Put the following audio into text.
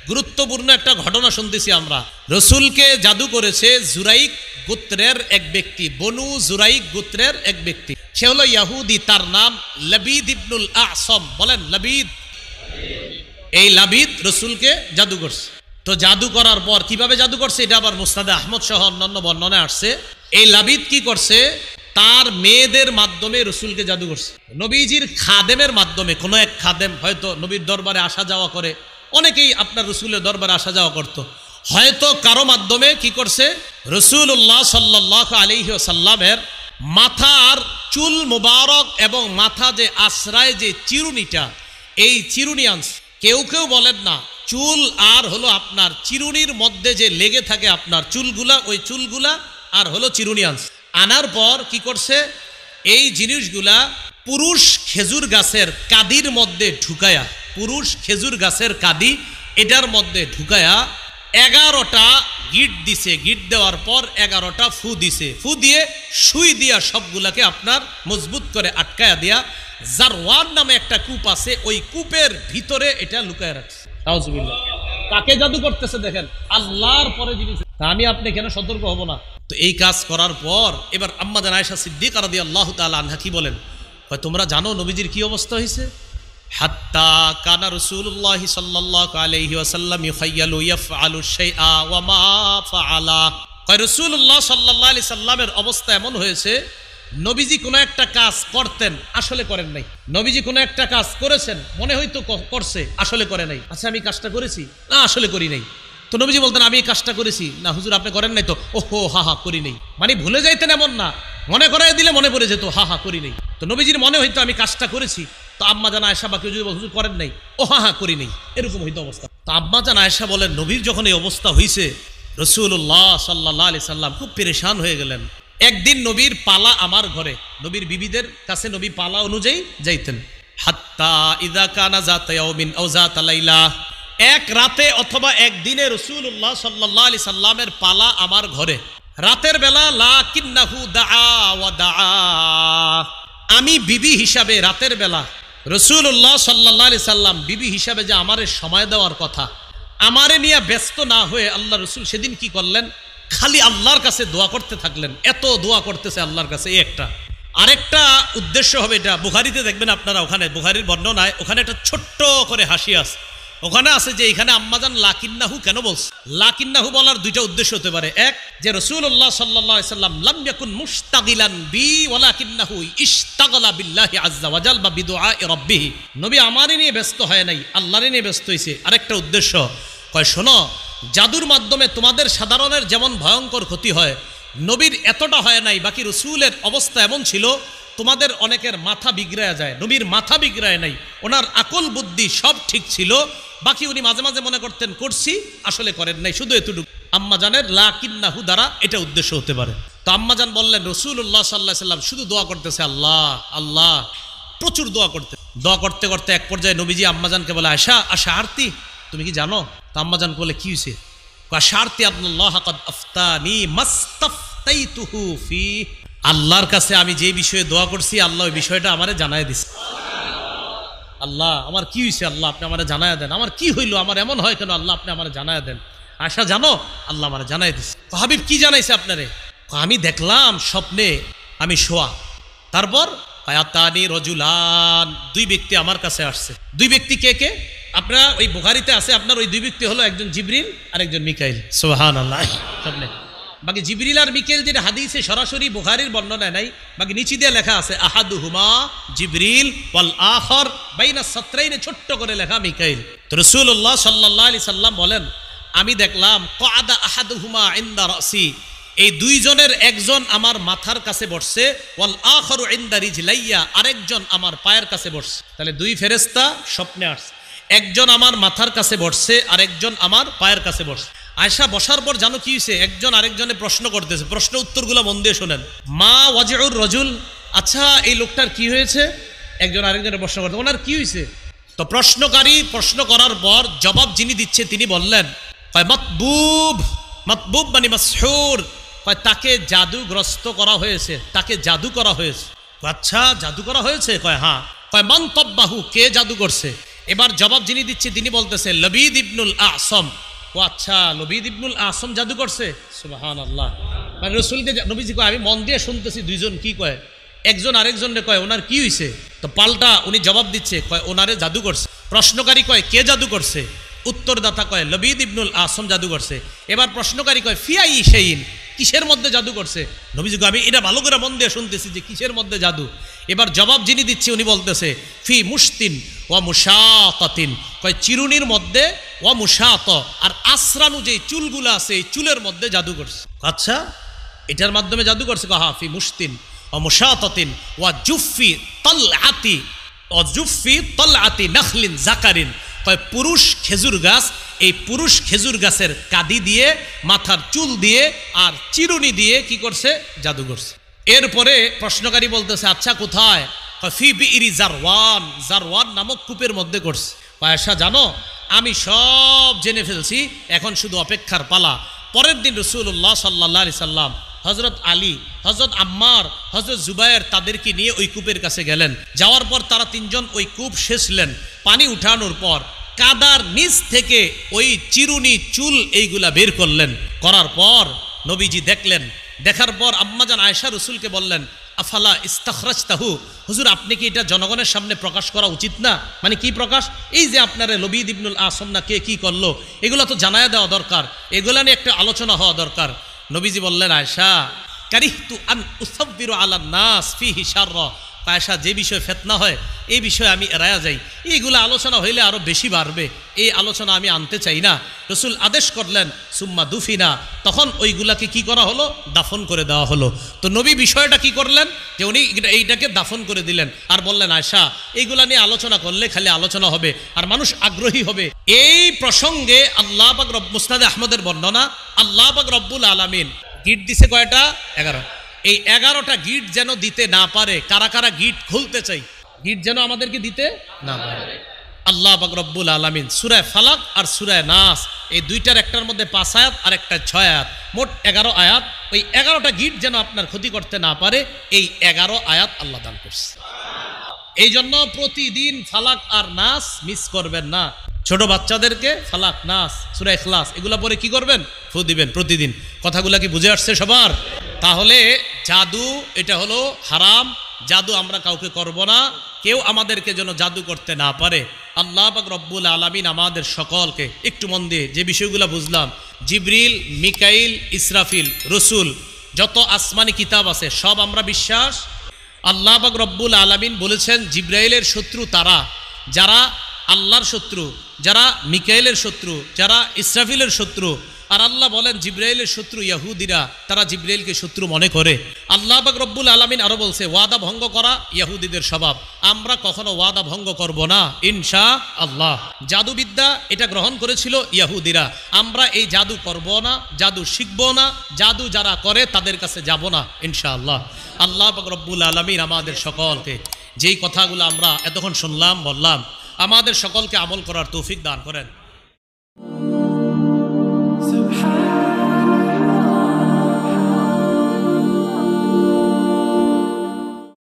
গুরুত্বপূর্ণ একটা ঘটনা শুনতেছি আমরা। রসুলকে জাদু করেছে জুরাইক গোত্রের এক ব্যক্তি, বনু জুরাইক গোত্রের এক ব্যক্তি। সে হলো ইয়াহুদি, তার নাম লাবিদ ইবনুল আসম। বলেন লাবিদ। এই লাবিদ রসুলকে জাদু করছে। তো জাদু করার পর কিভাবে জাদু করছে এটা আবার মুসনাদে আহমদ সহ অন্যান্য বর্ণনায় আসছে। এই লাবিদ কি করছে, তার মেয়েদের মাধ্যমে রসুলকে জাদু করছে। নবীজির খাদেমের মাধ্যমে, কোনো এক খাদেম হয়তো নবীর দরবারে আসা যাওয়া করে, অনেকেই আপনার রসুলের দরবারে আসা যাওয়া করত, হয়তো কারো মাধ্যমে কি করছে, রসুল্লাহ সাল্লাল্লাহু আলাইহি ওয়াসাল্লামের মাথার চুল মুবারক এবং মাথা যে আশ্রয় যে চিরুনিটা, এই চিরুনি আনছে। কেউ কেউ বলেন না, চুল আর হলো আপনার চিরুনির মধ্যে যে লেগে থাকে আপনার চুলগুলা, ওই চুলগুলা আর হলো চিরুনি আনছে। আনার পর কি করছে, এই জিনিসগুলা পুরুষ খেজুর গাছের কাদির মধ্যে ঢুকায়া, পুরুষ খেজুর গাছের কাদি এটার মধ্যে ঢুকায়া 11টা গিট দিছে। গিট দেওয়ার পর 11টা ফু দিছে। ফু দিয়ে সুই দিয়া সবগুলাকে আপনার মজবুত করে আটকায়া দিয়া জারওয়ান নামে একটা কূপ আছে, ওই কূপের ভিতরে এটা লুকায় রাখছে। নাউজুবিল্লাহ। কাকে জাদু করতেছে দেখেন, আল্লাহর পরে জিনিস। আমি আপনি কেন সতর্ক হব না? তো এই কাজ করার পর এবার আম্মা জান আয়েশা সিদ্দিকা রাদিয়াল্লাহু তাআলা আনহা কি বলেন, তোমরা জানো নবীজির কি অবস্থা হয়েছে? হাত্তা কানা রাসূলুল্লাহ সাল্লাল্লাহু আলাইহি ওয়াসাল্লাম ইখাইয়ালু ইয়াফআলু শাইআ ওয়া মা ফাআলা। কয় রাসূলুল্লাহ সাল্লাল্লাহু আলাইহি সাল্লামের অবস্থা এমন হয়েছে, নবীজি কোনো একটা কাজ করতেন, আসলে করেন নাই। নবীজি কোনো একটা কাজ করেছেন, মনে হয়তো করছে, আসলে করে নাই। আচ্ছা আমি কাজটা করেছি, না আসলে করি নাই। তো নবীজি বলতেন আমি এই কাজটা করেছি, না হুজুর আপনি করেন নাই তো, ওহো হা হা করি নাই। মানে ভুলে যাইতেন এমন না, মনে করাই দিলে মনে পড়ে যেত, হা হা করি নাই। তো নবীজির মনে হইতো আমি কাজটা করেছি, তো আম্মা জান আয়েশা বাকি যদি হুজুর করেন নাই, ও হা হা করি নাই, এরকম হইতো অবস্থা। তো আম্মা জান আয়েশা বলেন, নবীর যখন এই অবস্থা হয়েছে, রাসূলুল্লাহ সাল্লাল্লাহু আলাইহি সাল্লাম খুব পেরেশান হয়ে গেলেন। একদিন নবীর পালা আমার ঘরে, নবীর বিবিদের কাছে নবী পালা অনুযায়ী যাইতেন। হাত্তা ইযা কানা যাতা ইয়াউমিন আও যাতা লাইলা, এক রাতে অথবা একদিনে রাসূলুল্লাহ সাল্লাল্লাহু আলাইহি সাল্লামের পালা আমার ঘরে, রাতের বেলা। লাকিন্নাহু দাআ ওয়া দাআ, আমি বিবি হিসাবে রাতের বেলা রাসূলুল্লাহ সাল্লাল্লাহু আলাইহি সাল্লাম বিবি হিসাবে যে আমারে সময় দেওয়ার কথা, আমারে নিয়ে ব্যস্ত না হয়ে আল্লাহ রসুল সেদিন কি করলেন, খালি আল্লাহর কাছে দোয়া করতে থাকলেন। এত দোয়া করতেছে আল্লাহর কাছে, এই একটা। আরেকটা উদ্দেশ্য হবে এটা, বুখারীতে দেখবেন আপনারা, ওখানে বুখারীর বর্ণনায় ওখানে একটা ছোট্ট করে হাসি আছে, ওখানে আছে যে এখানে আম্মাজান লাকিন্নাহু কেন বলছে। লাকিন্নাহু বলার দুইটা উদ্দেশ্য হতে পারে। এক, যে রাসূলুল্লাহ সাল্লাল্লাহু আলাইহি সাল্লাম লাম ইয়াকুন মুশতাগিলান বি ওয়ালাকিন্নাহু ইশতাগালা বিল্লাহি আযজা ওয়া জাল বা বিদুআ রাব্বিহি, নবী আমারই নিয়ে ব্যস্ত হয় নাই, আল্লাহরই নিয়ে ব্যস্ত হইছে। আরেকটা উদ্দেশ্য, কয় শোনো, জাদুর মাধ্যমে তোমাদের সাধারণের যেমন ভয়ঙ্কর ক্ষতি হয়, নবীর এতটা হয় নাই। বাকি রসুলের অবস্থা এমন ছিল, তোমাদের অনেকের মাথা বিগড়ায় যায়, নবীর মাথা বিগড়ায় নাই, ওনার আকল বুদ্ধি সব ঠিক ছিল। বাকি উনি মাঝে মাঝে মনে করতেন করছি, আসলে করেন নাই, শুধু এতটুকু। আম্মাজানের লাকিন্নাহু দ্বারা এটা উদ্দেশ্য হতে পারে। তো আম্মাজান বললেন রাসূলুল্লাহ সাল্লাল্লাহু আলাইহি সাল্লাম শুধু দোয়া করতেছে, আল্লাহ আল্লাহ, প্রচুর দোয়া করতে করতে এক পর্যায়ে নবীজি আম্মাজানকে বলে, আয়সা আশা আরতি, তুমি কি জানো? তো আম্মাজান বলে, কি হয়েছে? আশারতি আল্লাহ কাদ আফতানি মাস্তাফতাইতুহু ফি, আল্লাহর কাছে আমি যে বিষয়ে দোয়া করছি, আল্লাহ ওই বিষয়টা আমারে জানায় দিছে। আল্লাহ আমার কি হয়েছে, আল্লাহ আপনি আমারে জানায় দেন, আমার কি হইলো, আমার এমন হয় কেন, আল্লাহ আপনি আমারে জানায় দেন। আয়সা জানো? আল্লাহ আমারে জানায় দিছে। হাবিব কি জানাইছে আপনারে? আমি দেখলাম স্বপ্নে আমি শোয়া, তারপর আয়াতানি রজুলান, দুই ব্যক্তি আমার কাছে আসছে। দুই ব্যক্তি কে কে? আপনার ওই বুখারীতে আছে, আপনার ওই দুই ব্যক্তি হলো একজন জিবরিল আর একজন মিকাইল। সুবহানাল্লাহ। স্বপ্নে বাকি জিবরিল আর মিকাইল যেটা হাদিসে সরাসরি বুখারীর বর্ণনায় নাই, বাকি নিচে দিয়ে লেখা আছে আহাদুহুমা জিবরিল ওয়াল আখর বাইনা সাতরাইনে ছোট্ট করে লেখা মিকাইল। তো রাসূলুল্লাহ সাল্লাল্লাহু আলাইহি সাল্লাম বলেন, আমি দেখলাম ক্বাদা আহাদুহুমা ইনদা রাসি, এই দুইজনের একজন আমার মাথার কাছে বসছে, ওয়াল আখরু ইনদা রিজলাইয়া, আরেকজন আমার পায়ের কাছে বসছে। তাহলে দুই ফেরেশতা স্বপ্নে আসছে, একজন আমার মাথার কাছে বসছে, আরেকজন আমার পায়ের কাছে বসছে। আয়েশা বসার পর জানো কি হয়েছে, একজন আরেকজনে প্রশ্ন করতেছে, প্রশ্ন উত্তরগুলো মন দিয়ে শোনেন। মা ওয়াজিউর রজুল, আচ্ছা এই লোকটার কি হয়েছে? একজন আরেকজনের প্রশ্ন করতে, ওনার কি হয়েছে? তো প্রশ্নকারী প্রশ্ন করার পর জবাব যিনি দিচ্ছে তিনি বললেন, মাতবুব, মাতবুব মানে মাসহুর, তাকে জাদুগ্রস্ত করা হয়েছে, তাকে জাদু করা হয়েছে। আচ্ছা জাদু করা হয়েছে? কয় হ্যাঁ। কয় মান তব্বাহু, কে জাদু করছে? এবার জবাব যিনি দিচ্ছে তিনি বলতেছে লবিদ ইবনুল আসম। ও আচ্ছা, লবিদ ইবনুল আসম জাদু করছে। সুবহানাল্লাহ। মানে রসুলকে নবীজি কয় আমি মন দিয়ে শুনতেছি দুইজন কি কয়, একজন আরেকজনকে কয় ওনার কি হয়েছে, তো পাল্টা উনি জবাব দিচ্ছে কয় ওনারে জাদু করছে। প্রশ্নকারী কয় কে জাদু করছে? উত্তরদাতা কয় লবিদ ইবনুল আসম জাদু করছে। এবার প্রশ্নকারী কয় ফিয়াই সেইন, কিসের মধ্যে জাদু করছে? নবীজি কয় আমি এটা ভালো করে মন দিয়ে শুনতেছি যে কিসের মধ্যে জাদু। এবার জবাব যিনি দিচ্ছে উনি বলতেছে ফি মুশতিন ওয়া মুশাতাতিন, কয় চিরুনির মধ্যে, ওয়া মুশাত আর আসরানু যে চুলগুলো আছে এই চুলের মধ্যে জাদু করছে। আচ্ছা এটার মাধ্যমে জাদু করছে? কহা ফি মুশতিন ওয়া মুশাতাতিন ওয়া জুফি তালআতি ওয়া জুফি তালআতি নাখলিন জাকারিন, কয় পুরুষ খেজুর গাছ, এই পুরুষ খেজুর গাছের কাদি দিয়ে, মাথার চুল দিয়ে আর চিরুনি দিয়ে কি করছে? জাদু করছে। এরপরে প্রশ্নকারী বলতেছে আচ্ছা কোথায়? ফি বিইরি জারওয়ান, জারওয়ান নামক কূপের মধ্যে করছে। আয়েশা জানো আমি সব জেনে ফেলছি, এখন শুধু অপেক্ষার পালা। পরের দিন রাসূলুল্লাহ সাল্লাল্লাহু আলাইহি সাল্লাম হযরত আলী, হযরত আম্মার, হযরত জুবায়ের তাদেরকে নিয়ে ওই কূপের কাছে গেলেন। যাওয়ার পর তারা তিনজন ওই কূপ সেচলেন। পানি উঠানোর পর কাদার নিচ থেকে ওই চিরুনি চুল এইগুলা বের করলেন। করার পর নবীজি দেখলেন। দেখার পর আম্মাজান আয়েশা রসুলকে বললেন আফালা ইস্তাখরাজতাহু, হুজুর আপনি কি এটা জনগণের সামনে প্রকাশ করা উচিত না? মানে কি প্রকাশ? এই যে আপনারে লবিদ ইবনুল আসম না কে কি করলো এগুলো তো জানায়া দেওয়া দরকার, এগুলা নিয়ে একটা আলোচনা হওয়া দরকার। নবীজি বললেন আয়েশা কারিহতু আন উসাব্বিরু আলান নাস ফিহি শাররা, আয়েশা যে বিষয়ে ফিতনা হয় এই বিষয়ে আমি এড়ায়া যাই, এইগুলো আলোচনা হইলে আরো বেশি বাড়বে, এই আলোচনা আমি আনতে চাই না। রসুল আদেশ করলেন সুম্মা দুফিনা, তখন ওইগুলাকে কি করা হলো? দাফন করে দেওয়া হলো। তো নবী বিষয়টা কি করলেন যে উনি এইটাকে দাফন করে দিলেন আর বললেন আয়েশা এইগুলা নিয়ে আলোচনা করলে খালি আলোচনা হবে আর মানুষ আগ্রহী হবে। এই প্রসঙ্গে আল্লাহ পাক মুসনাদে আহমদের বর্ণনা, আল্লাহ পাক রব্বুল আলামিন গিট দিছে কয়টা? 11। এই 11টা গিট যেন দিতে না পারে, কারা কারা গিট খুলতে চাই, গিট যেন আমাদেরকে দিতে না পারে। আল্লাহ পাক রব্বুল আলামিন সূরা ফালাক আর সূরা নাস এই দুইটার একটার মধ্যে 5 আয়াত আর একটা 6 আয়াত, মোট 11 আয়াত। ওই 11টা গিট যেন আপনার ক্ষতি করতে না পারে এই 11 আয়াত আল্লাহ দান করছে। এই জন্য প্রতিদিন ফালাক আর নাস মিস করবেন না। ছোট বাচ্চাদেরকে ফালাক, নাস, সূরা ইখলাস এগুলা পরে কি করবেন? ফু দিবেন প্রতিদিন। কথাগুলা কি বুঝে আসছে সবার? তাহলে জাদু এটা হলো হারাম, জাদু আমরা কাউকে করব না, কেউ আমাদেরকে যেন জাদু করতে না পারে। আল্লাহ পাক রব্বুল আলামিন আমাদের সকলকে একটু মন দিয়ে যে বিষয়গুলো বুঝলাম, জিবরিল, মিকাইল, ইসরাফিল, রসুল, যত আসমানি কিতাব আছে সব আমরা বিশ্বাস। আল্লাহ পাক রব্বুল আলামিন বলেছেন জিব্রাইলের শত্রু তারা যারা আল্লাহর শত্রু, যারা মিকাইলের শত্রু, যারা ইসরাফিলের শত্রু। আর আল্লাহ বলেন জিব্রাইলের শত্রু ইহুদিরা, তারা জিব্রাইলকে শত্রু মনে করে। আল্লাহ পাক রব্বুল আলামিন আরো বলছে ওয়াদা ভঙ্গ করা ইহুদিদের স্বভাব, আমরা কখনো ওয়াদা ভঙ্গ করব না ইনশাআল্লাহ। জাদুবিদ্যা এটা গ্রহণ করেছিল ইহুদিরা, আমরা এই জাদু করব না, জাদু শিখব না, জাদু যারা করে তাদের কাছে যাব না ইনশাআল্লাহ। আল্লাহ পাক রব্বুল আলামিন আমাদের সকলকে যেই কথাগুলো আমরা এতক্ষণ শুনলাম বললাম, আমাদের সকলকে আমল করার তৌফিক দান করেন।